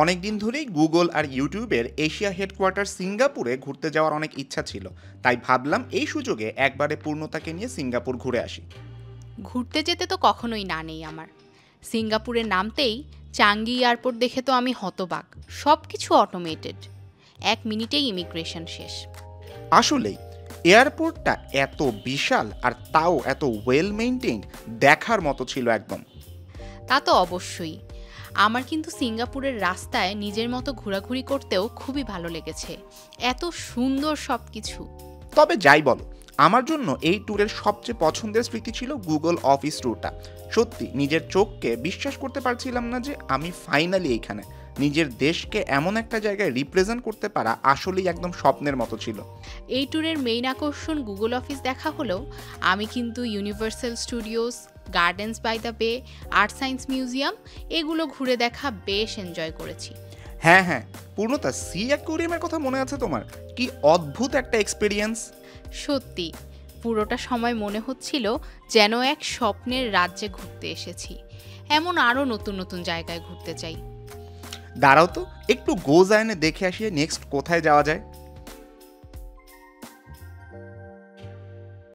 অনেক দিন ধরেই গুগল আর ইউটিউবের এশিয়া হেডকোয়ার্টার সিঙ্গাপুরে ঘুরতে যাওয়ার অনেক ইচ্ছা ছিল। তাই ভাবলাম এই সুযোগে একবারে পূর্ণতাকে নিয়ে সিঙ্গাপুর ঘুরে আসি। ঘুরতে যেতে তো কখনোই না নেই আমার। সিঙ্গাপুরে নামতেই চাঙ্গি এয়ারপোর্ট দেখে তো আমি হতবাক। সব কিছু অটোমেটেড, 1 মিনিটেই ইমিগ্রেশন শেষ। আসলেই এয়ারপোর্টটা এত বিশাল আর তাও এত ওয়েল মেইনটেইন, দেখার মতো ছিল একদম। তা তো অবশ্যই। আমার কিন্তু সিঙ্গাপুরের রাস্তায় নিজের মতো ঘোরাঘুরি করতেও খুবই ভালো লেগেছে। এত সুন্দর সব কিছু। তবে যাই বলো, আমার জন্য এই ট্যুরের সবচেয়ে পছন্দের স্মৃতি ছিল গুগল অফিস ট্যুরটা। সত্যি নিজের চোখকে বিশ্বাস করতে পারছিলাম না যে আমি ফাইনালি এইখানে। নিজের দেশকে এমন একটা জায়গায় রিপ্রেজেন্ট করতে পারা আসলেই একদম স্বপ্নের মতো ছিল। এই ট্যুরের মেইন আকর্ষণ গুগল অফিস দেখা হলেও আমি কিন্তু Universal Studios, Gardens by the Bay, Art Science Museum এগুলো ঘুরে দেখা বেশ এনজয় করেছি। হ্যাঁ হ্যাঁ, পূর্ণতা সি অ্যাকোয়ারিয়ামের কথা মনে আছে তোমার? কি অদ্ভুত একটা এক্সপিরিয়েন্স! সত্যি পুরোটা সময় মনে হচ্ছিল যেন এক স্বপ্নের রাজ্যে ঘুরতে এসেছি। এমন আরও নতুন নতুন জায়গায় ঘুরতে চাই। দাঁড়াও তো, একটু গোজায়নে দেখে আসি নেক্সট কোথায় যাওয়া যায়।